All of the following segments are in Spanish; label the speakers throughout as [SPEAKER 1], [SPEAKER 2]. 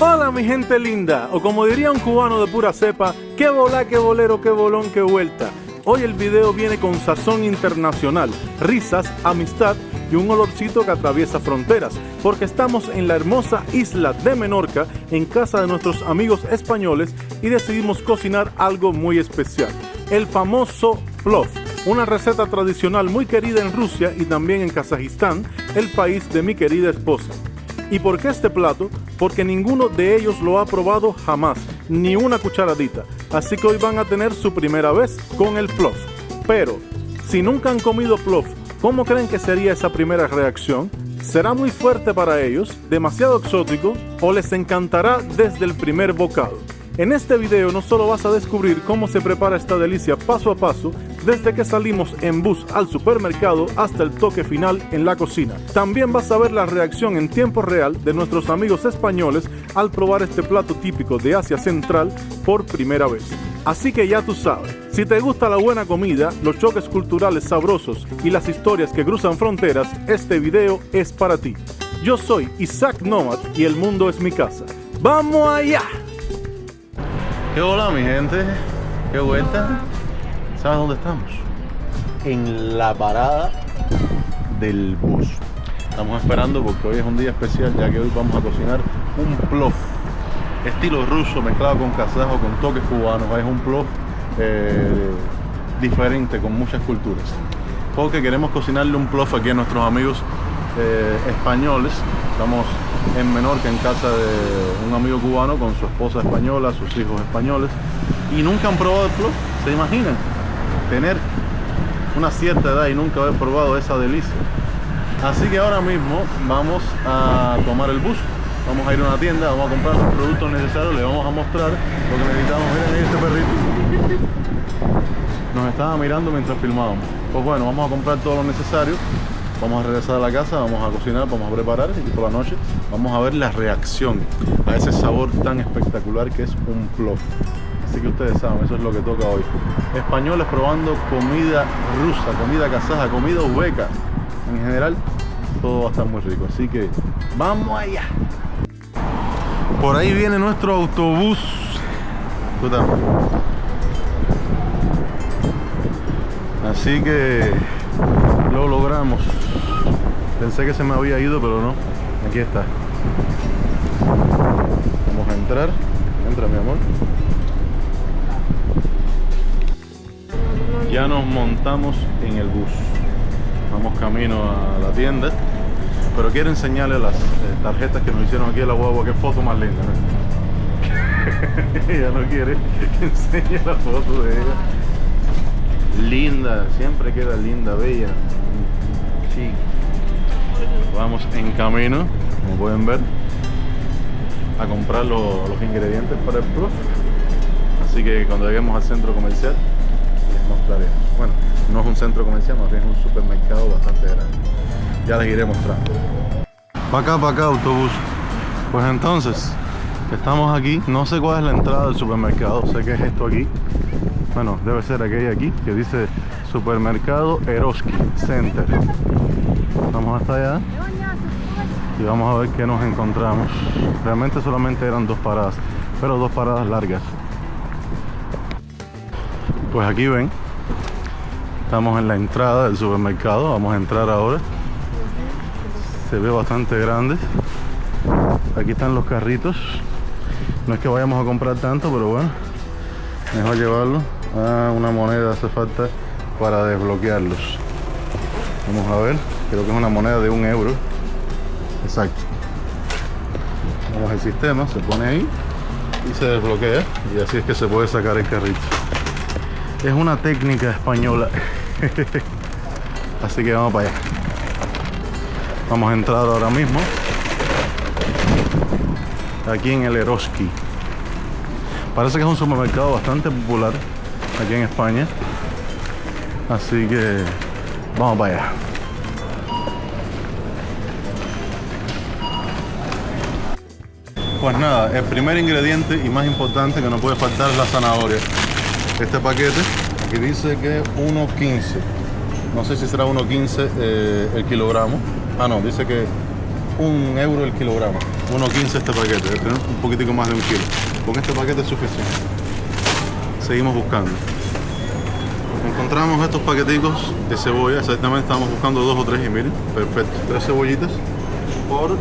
[SPEAKER 1] Hola mi gente linda, o como diría un cubano de pura cepa, qué volá, qué bolero, qué bolón, qué vuelta. Hoy el video viene con sazón internacional, risas, amistad y un olorcito que atraviesa fronteras, porque estamos en la hermosa isla de Menorca, en casa de nuestros amigos españoles, y decidimos cocinar algo muy especial, el famoso plov, una receta tradicional muy querida en Rusia y también en Kazajistán, el país de mi querida esposa. ¿Y por qué este plato? Porque ninguno de ellos lo ha probado jamás, ni una cucharadita. Así que hoy van a tener su primera vez con el plov. Pero, si nunca han comido plov, ¿cómo creen que sería esa primera reacción? ¿Será muy fuerte para ellos, demasiado exótico, o les encantará desde el primer bocado? En este video no solo vas a descubrir cómo se prepara esta delicia paso a paso, desde que salimos en bus al supermercado hasta el toque final en la cocina. También vas a ver la reacción en tiempo real de nuestros amigos españoles al probar este plato típico de Asia Central por primera vez. Así que ya tú sabes, si te gusta la buena comida, los choques culturales sabrosos y las historias que cruzan fronteras, este video es para ti. Yo soy Isaac Nomad y el mundo es mi casa. ¡Vamos allá!
[SPEAKER 2] ¿Qué hola mi gente? ¿Qué vuelta? ¿Sabes dónde estamos? En la parada del bus. Estamos esperando porque hoy es un día especial, ya que hoy vamos a cocinar un plov estilo ruso mezclado con kazajo, con toques cubanos. Es un plov diferente, con muchas culturas, porque queremos cocinarle un plov aquí a nuestros amigos españoles. Estamos en Menorca, en casa de un amigo cubano con su esposa española, sus hijos españoles, y nunca han probado el plov. ¿Se imaginan tener una cierta edad y nunca haber probado esa delicia? Así que ahora mismo vamos a tomar el bus, vamos a ir a una tienda, vamos a comprar los productos necesarios, le vamos a mostrar lo que necesitamos. Miren ahí este perrito, nos estaba mirando mientras filmábamos. Pues bueno, vamos a comprar todo lo necesario, vamos a regresar a la casa, vamos a cocinar, vamos a preparar, y por la noche vamos a ver la reacción a ese sabor tan espectacular que es un plov. Así que ustedes saben, eso es lo que toca hoy. Españoles probando comida rusa, comida kazaja, comida uzbeka. En general, todo va a estar muy rico. Así que, ¡vamos allá! Por ahí viene nuestro autobús. Así que lo logramos. Pensé que se me había ido, pero no. Aquí está. Vamos a entrar. Entra, mi amor. Ya nos montamos en el bus. Vamos camino a la tienda. Pero quiero enseñarles las tarjetas que nos hicieron aquí a la guagua. Qué foto más linda, ¿no? Ella no quiere que enseñe la foto de ella. Linda, siempre queda linda, bella. Sí. Vamos en camino, como pueden ver, a comprar los ingredientes para el plov. Así que cuando lleguemos al centro comercial les mostraré. Bueno, no es un centro comercial, más bien es un supermercado bastante grande. Ya les iré mostrando. Para acá, autobús. Pues entonces, estamos aquí. No sé cuál es la entrada del supermercado. Sé que es esto aquí. Bueno, debe ser aquella aquí que dice Supermercado Eroski Center. Vamos hasta allá y vamos a ver qué nos encontramos. Realmente solamente eran 2 paradas, pero 2 paradas largas. Pues aquí ven, estamos en la entrada del supermercado. Vamos a entrar ahora. Se ve bastante grande. Aquí están los carritos. No es que vayamos a comprar tanto, pero bueno, mejor llevarlo. Una moneda hace falta para desbloquearlos. Vamos a ver, creo que es una moneda de 1 euro. Exacto. Vamos al sistema, se pone ahí y se desbloquea, y así es que se puede sacar el carrito. Es una técnica española. Así que vamos para allá. Vamos a entrar ahora mismo aquí en el Eroski. Parece que es un supermercado bastante popular aquí en España. Así que vamos para allá. Pues nada, el primer ingrediente y más importante que no puede faltar es la zanahoria. Este paquete aquí dice que 1.15. No sé si será 1.15 el kilogramo. Ah, no, dice que 1 euro el kilogramo. 1.15 este paquete, debe tener un poquitico más de 1 kilo. Con este paquete es suficiente. Seguimos buscando. Encontramos estos paqueticos de cebolla, exactamente estábamos buscando 2 o 3 y miren, perfecto. 3 cebollitas por 3.9,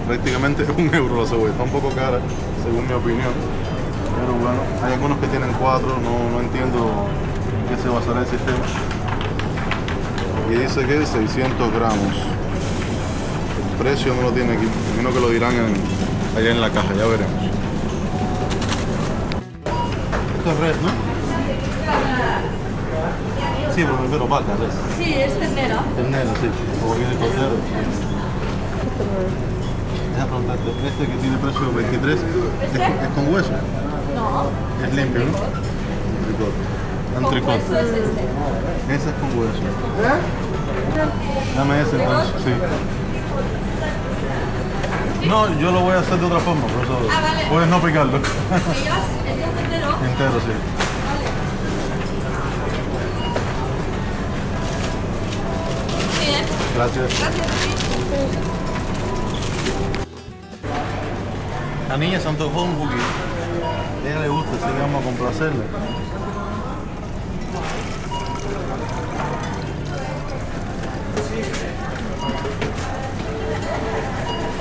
[SPEAKER 2] prácticamente 1 euro la cebolla. Está un poco cara, según mi opinión. Pero bueno, hay algunos que tienen 4, no entiendo en qué se basará el sistema. Y dice que 600 gramos. El precio no lo tiene aquí, imagino que lo dirán allá en la caja, ya veremos. Esto es res, ¿no? Sí, pero vaca, res.
[SPEAKER 3] Sí, es ternera.
[SPEAKER 2] Ternera, sí. O viene cordero. Deja preguntarte, este que tiene precio de 23, ¿es con hueso?
[SPEAKER 3] No.
[SPEAKER 2] Es limpio, ¿no? Tricot.
[SPEAKER 3] Con hueso es este.
[SPEAKER 2] Ese es con hueso. Dame ese entonces, sí. No, yo lo voy a hacer de otra forma, por eso
[SPEAKER 3] vale.
[SPEAKER 2] puedes no picarlo.
[SPEAKER 3] ¿Me llevas el día entero?
[SPEAKER 2] Entero, sí.
[SPEAKER 3] Bien.
[SPEAKER 2] Gracias.
[SPEAKER 3] Gracias a ti.
[SPEAKER 2] La niña se antojó un poquito. A ella le gusta, así que vamos a complacerle.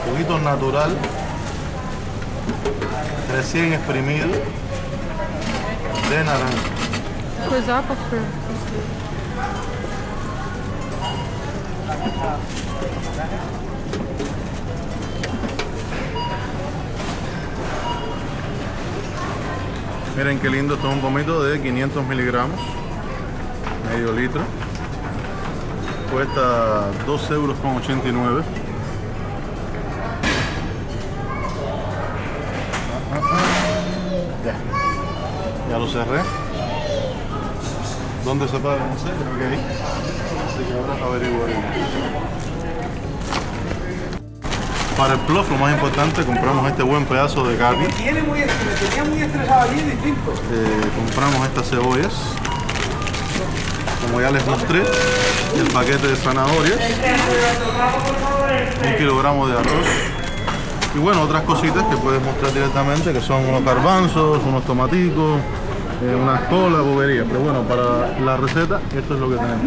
[SPEAKER 2] Juguito natural, recién exprimido, de naranja.
[SPEAKER 4] Какой запах прям.
[SPEAKER 2] Miren qué lindo, esto es un pomito de 500 miligramos, medio litro. Cuesta 2,89 euros. Ya lo cerré. ¿Dónde se paga? No sé, creo que ahí. Así que ahora averiguaré. Para el plof, lo más importante, compramos este buen pedazo de carne.
[SPEAKER 5] Me tenía muy estresado allí, distinto.
[SPEAKER 2] Compramos estas cebollas. Como ya les mostré, el paquete de zanahorias, 1 kilogramo de arroz. Y bueno, otras cositas que puedes mostrar directamente, que son unos garbanzos, unos tomaticos, unas colas, boberías. Pero bueno, para la receta, esto es lo que tenemos.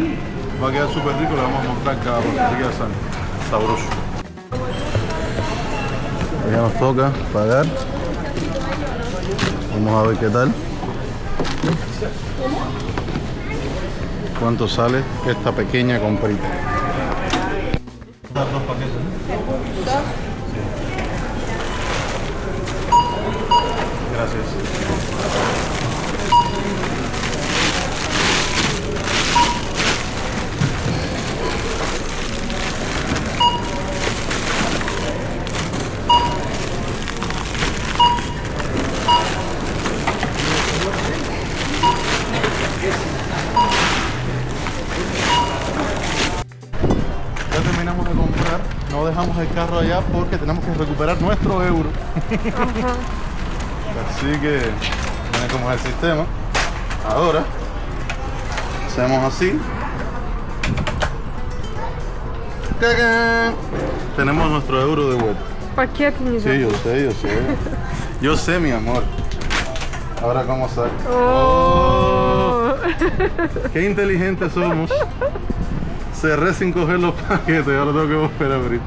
[SPEAKER 2] Va a quedar súper rico, le vamos a mostrar cada uno, así que sabroso. Ya nos toca pagar. Vamos a ver qué tal. ¿Cuánto sale esta pequeña comprita? Dos paquetes, ¿no?
[SPEAKER 3] Dos.
[SPEAKER 2] Gracias. Ya terminamos de comprar, no dejamos el carro allá porque tenemos que recuperar nuestro euro. Así que, miren cómo es el sistema. Ahora, hacemos así. ¡Cacán! Tenemos nuestro euro de vuelta.
[SPEAKER 4] Пакет не
[SPEAKER 2] Sí, yo sé. Yo sé, mi amor. Ahora, ¿cómo sale?
[SPEAKER 4] О.
[SPEAKER 2] ¡Qué inteligentes somos! Cerré sin coger los paquetes, ahora tengo que volver a abrir.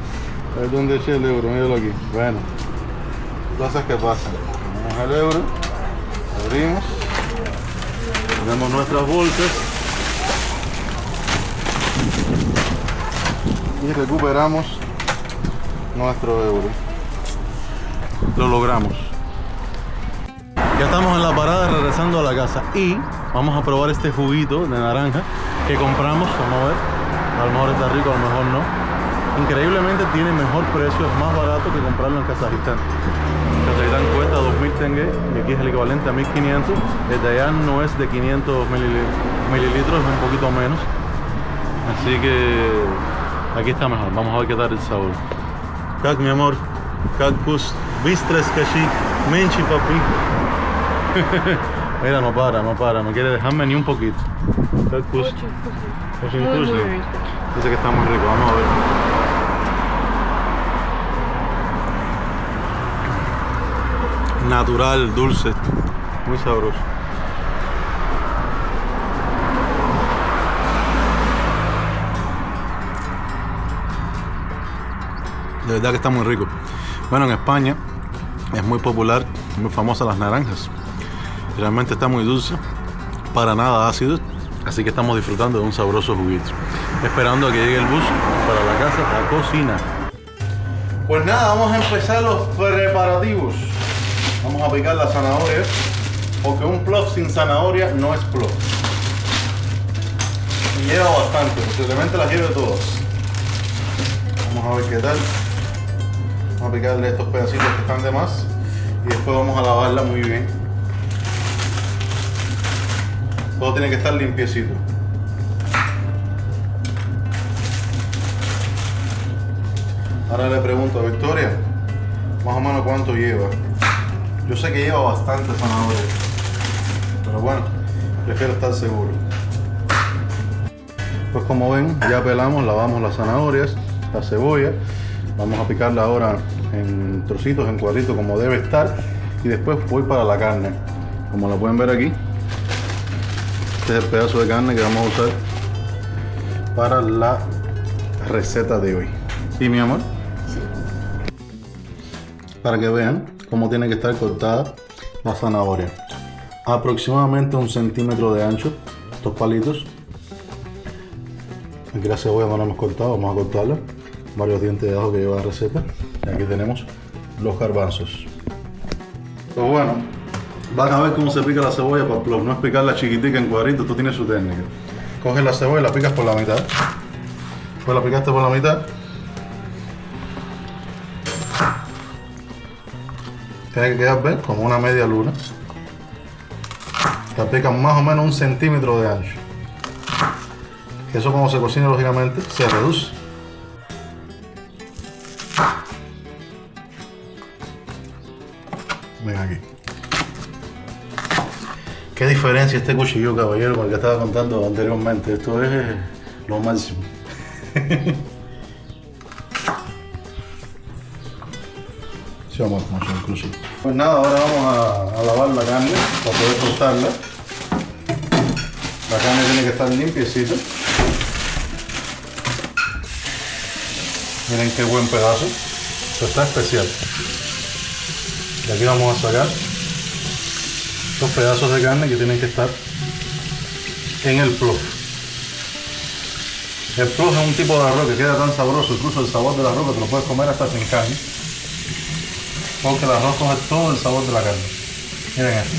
[SPEAKER 2] A ver dónde eché el euro, míralo aquí. Bueno, cosas que pasan. Tenemos el euro, abrimos, tenemos nuestras bolsas y recuperamos nuestro euro. Lo logramos. Ya estamos en la parada regresando a la casa y vamos a probar este juguito de naranja que compramos. Vamos a ver, a lo mejor está rico, a lo mejor no. Increíblemente tiene mejor precio, es más barato que comprarlo en Kazajistán. En Kazajistán cuesta 2.000 tenge y aquí es el equivalente a 1.500. El de allá no es de 500 mililitros, es un poquito menos. Así que aquí está mejor, vamos a ver qué tal el sabor. Kak, mi amor, kak pus, bistres kashi, menchi papi. Mira, no para, no quiere dejarme ni un poquito. Kak pus.
[SPEAKER 4] Очень вкусно.
[SPEAKER 2] Очень вкусно. Dice que está muy rico, vamos a ver. natural, dulce, muy sabroso. De verdad que está muy rico. Bueno, en España es muy popular, muy famosa las naranjas. Realmente está muy dulce, para nada ácido, así que estamos disfrutando de un sabroso juguito. Esperando a que llegue el bus para la casa a cocinar. Pues nada, vamos a empezar los preparativos. Vamos a picar la zanahoria, porque un plof sin zanahoria no es plof. Y lleva bastante, posiblemente las lleve todas. Vamos a ver qué tal. Vamos a picarle estos pedacitos que están de más y después vamos a lavarla muy bien. Todo tiene que estar limpiecito. Ahora le pregunto a Victoria, más o menos cuánto lleva. Yo sé que lleva bastante zanahoria, pero bueno, prefiero estar seguro. Pues como ven, ya pelamos, lavamos las zanahorias, la cebolla. Vamos a picarla ahora en trocitos, en cuadritos, como debe estar. Y después voy para la carne. Como la pueden ver aquí, este es el pedazo de carne que vamos a usar para la receta de hoy. ¿Sí, mi amor?
[SPEAKER 3] Sí.
[SPEAKER 2] Para que vean cómo tiene que estar cortada la zanahoria. Aproximadamente 1 centímetro de ancho, estos palitos. Aquí la cebolla no la hemos cortado, vamos a cortarla. Varios dientes de ajo que lleva la receta. Y aquí tenemos los garbanzos. Pues bueno, van a ver cómo se pica la cebolla para plof. No es picarla chiquitica en cuadritos, esto tiene su técnica. Coges la cebolla y la picas por la mitad. Después la picaste por la mitad. Tiene que quedar, ¿ven? Como una media luna. La pican más o menos 1 centímetro de ancho. Eso cuando se cocina, lógicamente, se reduce. Ven aquí. ¿Qué diferencia este cuchillo, caballero, con el que estaba contando anteriormente? Esto es lo máximo. Sí, vamos a hacer inclusive. Pues nada, ahora vamos a lavar la carne para poder cortarla. La carne tiene que estar limpiecita. Miren qué buen pedazo. Esto está especial. Y aquí vamos a sacar estos pedazos de carne que tienen que estar en el plof. El plof es un tipo de arroz que queda tan sabroso, incluso el sabor del arroz que te lo puedes comer hasta sin carne. Porque el arroz coge todo el sabor de la carne. Miren esto.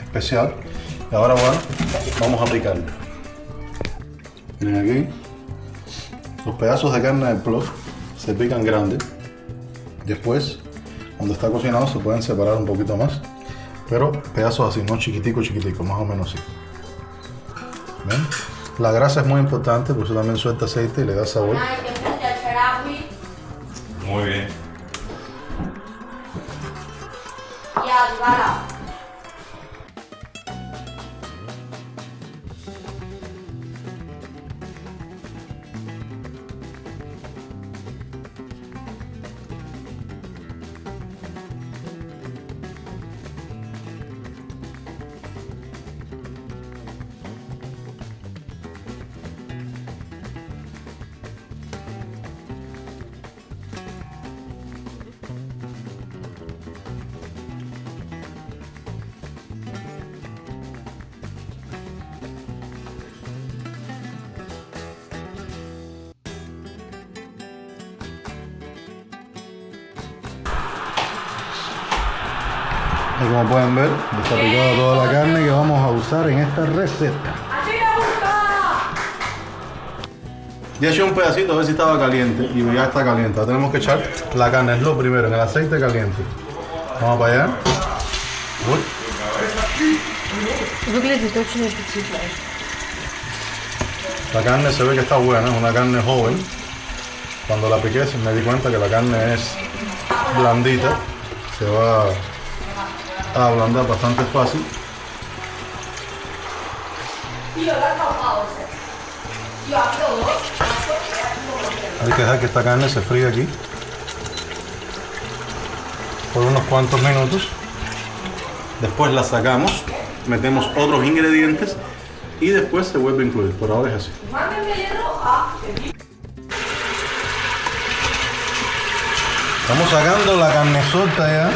[SPEAKER 2] Especial. Y ahora bueno, vamos a picarlo. Miren aquí. Los pedazos de carne del plof se pican grandes. Después, cuando está cocinado, se pueden separar un poquito más. Pero pedazos así, no chiquitico, más o menos así. ¿Ven? La grasa es muy importante, por eso también suelta aceite y le da sabor.
[SPEAKER 6] Muy bien.
[SPEAKER 2] Y como pueden ver, está picada toda la carne que vamos a usar en esta receta. Ya eché un pedacito a ver si estaba caliente y ya está caliente. Ahora tenemos que echar la carne, es lo primero, en el aceite caliente. Vamos para allá. Uy.
[SPEAKER 4] Выглядит очень аппетитно.
[SPEAKER 2] La carne se ve que está buena, es una carne joven. Cuando la piqué me di cuenta que la carne es blandita. Se va a ablandar bastante fácil. Hay que dejar que esta carne se fríe aquí. por unos cuantos minutos. Después la sacamos, metemos otros ingredientes y después se vuelve a incluir. Por ahora es así. Estamos sacando la carne suelta ya.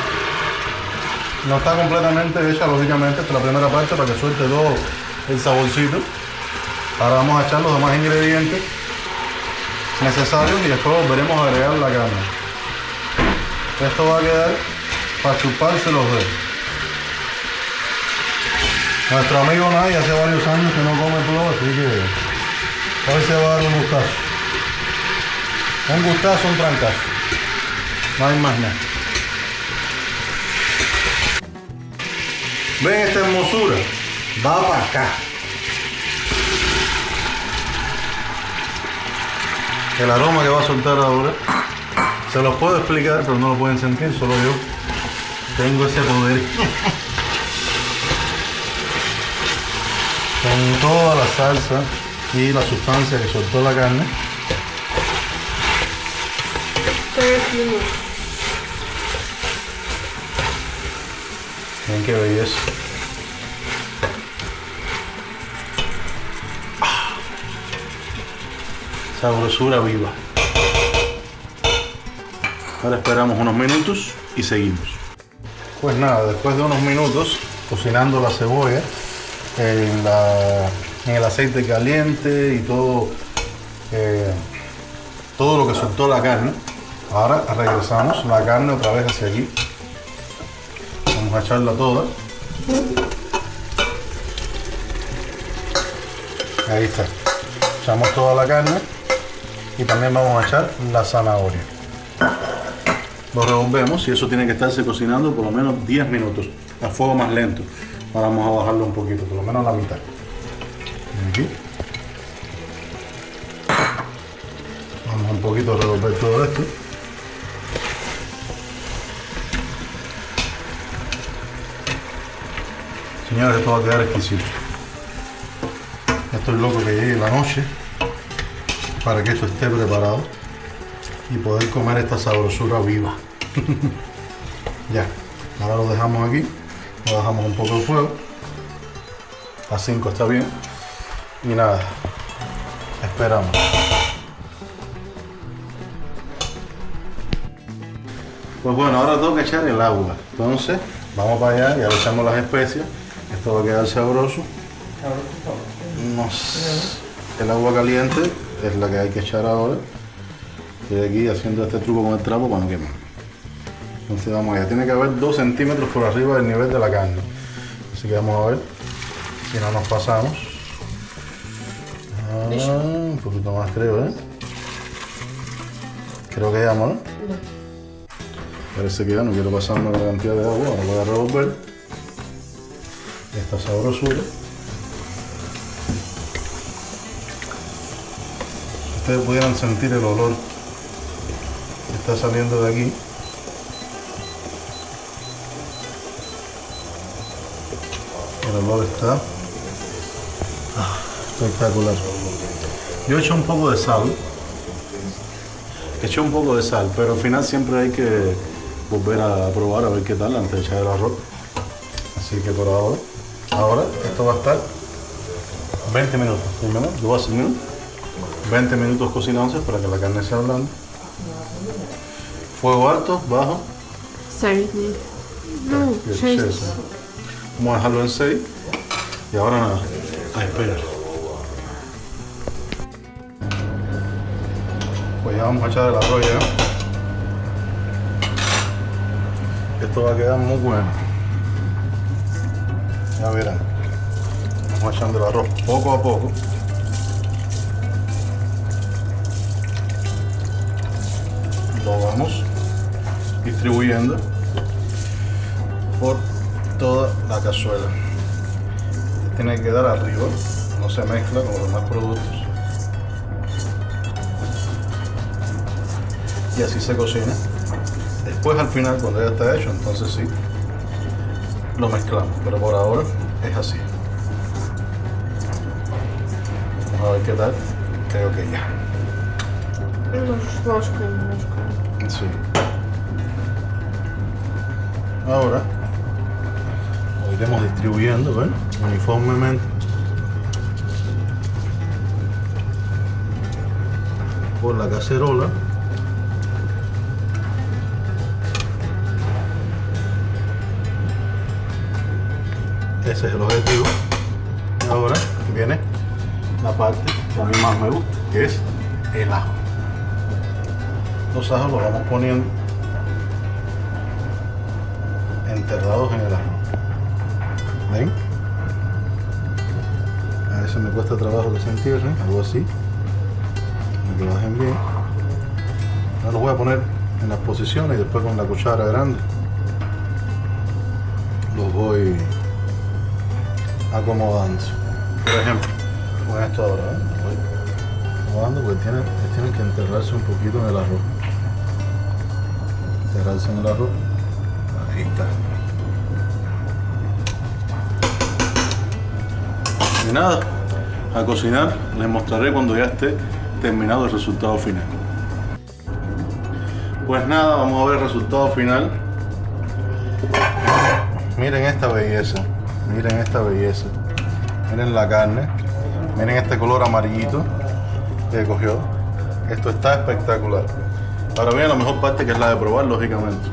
[SPEAKER 2] No está completamente hecha, lógicamente. Esta es la primera parte para que suelte todo el saborcito. Ahora vamos a echar los demás ingredientes necesarios y después volveremos a agregar la carne. Esto va a quedar para chuparse los dedos. Nuestro amigo Nay hace varios años que no come plomo, así que hoy se va a dar un gustazo. Un gustazo, un trancazo. No hay más nada. ¿Ven esta hermosura? Va para acá. El aroma que va a soltar ahora, se los puedo explicar, pero no lo pueden sentir, solo yo tengo ese poder. Con toda la salsa y la sustancia que soltó la carne.
[SPEAKER 4] 3 minutos.
[SPEAKER 2] Miren qué belleza. Sabrosura viva. Ahora esperamos unos minutos y seguimos. Pues nada, después de unos minutos cocinando la cebolla en el aceite caliente y todo, todo lo que soltó la carne, ahora regresamos la carne otra vez hacia aquí. Vamos a echarla toda. Ahí está. Echamos toda la carne y también vamos a echar la zanahoria. Lo revolvemos y eso tiene que estarse cocinando por lo menos 10 minutos a fuego más lento. Ahora vamos a bajarlo un poquito, por lo menos a la mitad. Aquí. Vamos un poquito a revolver todo esto. Señores, esto va a quedar exquisito. Estoy loco que llegue la noche para que esto esté preparado y poder comer esta sabrosura viva. Ya, ahora lo dejamos aquí, lo bajamos un poco el fuego. A 5 está bien. Y nada, esperamos. Pues bueno, ahora tengo que echar el agua. Entonces, vamos para allá, ya le echamos las especias. Esto va a quedar sabroso. El agua caliente es la que hay que echar ahora. Estoy aquí haciendo este truco con el trapo para no quemar. Entonces vamos allá. Tiene que haber 2 centímetros por arriba del nivel de la carne. Así que vamos a ver si no nos pasamos. Un poquito más creo, ¿eh? Creo que ya, ¿no? Parece que ya no quiero pasarme la cantidad de agua. Ahora voy a revolver esta sabrosura. Si ustedes pudieran sentir el olor que está saliendo de aquí. El olor está espectacular. Yo eché un poco de sal. Pero al final siempre hay que volver a probar a ver qué tal antes de echar el arroz. Así que por ahora esto va a estar 20 minutos, primero, 12 minutos, 20 minutos cocinándose para que la carne sea blanda. Fuego alto, bajo.
[SPEAKER 4] 6. No, 6.
[SPEAKER 2] Vamos a dejarlo en 6 y ahora nada, a esperar. Pues ya vamos a echar el arroz ya. Esto va a quedar muy bueno. Ya verán. Vamos echando el arroz poco a poco. Lo vamos distribuyendo por toda la cazuela. Tiene que quedar arriba, no se mezcla con los demás productos. Y así se cocina. Después al final, cuando ya está hecho, entonces sí lo mezclamos, pero por ahora es así. Vamos a ver qué tal. Creo que ya.
[SPEAKER 4] Ложкой.
[SPEAKER 2] Sí. Ahora lo iremos distribuyendo, ¿ven? Uniformemente por la cacerola. Ese es el objetivo. Y ahora viene la parte que a mí más me gusta, que es el ajo. Los ajos los vamos poniendo enterrados en el arroz. ¿Ven? A veces me cuesta trabajo que se entierren, algo así. Que lo dejen bien. Ahora los voy a poner en las posiciones y después con la cuchara grande los voy acomodando. Por ejemplo, con esto ahora, voy acomodando porque tienen que enterrarse un poquito en el arroz. Enterrarse en el arroz. Ahí está. Y nada, a cocinar. Les mostraré cuando ya esté terminado el resultado final. Pues nada, vamos a ver el resultado final. Miren esta belleza. Miren esta belleza. Miren la carne. Miren este color amarillito que cogió. Esto está espectacular. Ahora viene la mejor parte, que es la de probar, lógicamente.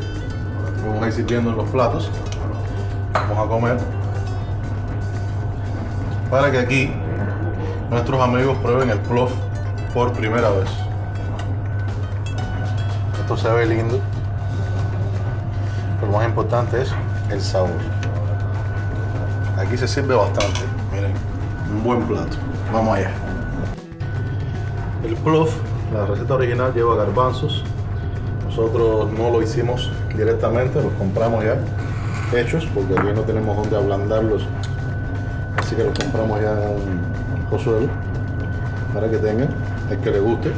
[SPEAKER 2] Vamos a ir sirviendo en los platos. Vamos a comer. Para que aquí nuestros amigos prueben el plof por primera vez. Esto se ve lindo. Pero lo más importante es el sabor. Aquí se sirve bastante. Miren, un buen plato. Vamos allá. El plof, la receta original, lleva garbanzos. Nosotros no lo hicimos directamente, los compramos ya hechos, porque aquí no tenemos donde ablandarlos. Así que los compramos ya en un pozuelo para que tengan el que le guste.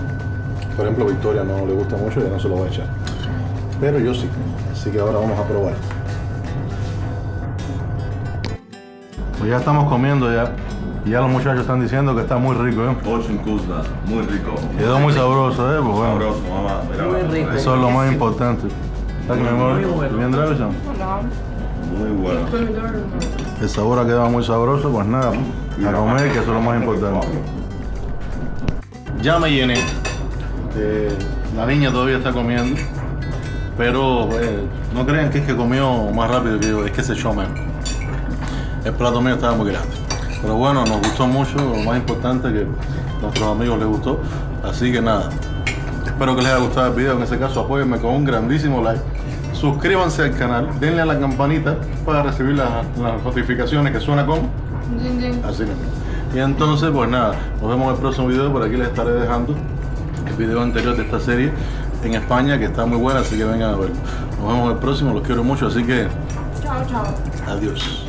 [SPEAKER 2] Por ejemplo, Victoria no le gusta mucho y ya no se lo va a echar. Pero yo sí. Así que ahora vamos a probar. Pues ya estamos comiendo ya. Y ya los muchachos están diciendo que está muy rico, ¿eh?
[SPEAKER 6] Очень вкусно, muy rico.
[SPEAKER 2] Quedó muy sabroso, ¿eh? Pues bueno,
[SPEAKER 6] Sabroso, mamá. Mira,
[SPEAKER 7] Muy rico.
[SPEAKER 2] eso es lo más importante. ¿Está que mi amor? ¿Bien, Dravisan?
[SPEAKER 6] muy bueno.
[SPEAKER 2] El sabor ha quedado muy sabroso, pues nada, a comer, que eso es lo más importante. Ya me llené. La niña todavía está comiendo, pero no crean que es que comió más rápido que yo, es que se echó menos. El plato mío estaba muy grande. Pero bueno, nos gustó mucho, lo más importante que a nuestros amigos les gustó. Así que nada, espero que les haya gustado el video. En ese caso, apóyenme con un grandísimo like. Suscríbanse al canal, denle a la campanita para recibir las notificaciones que suena con así mismo. Y entonces, pues nada, nos vemos en el próximo video. Por aquí les estaré dejando el video anterior de esta serie en España, que está muy buena, así que vengan a verlo. Nos vemos en el próximo, los quiero mucho, así que
[SPEAKER 4] Chao, chao.
[SPEAKER 2] adiós.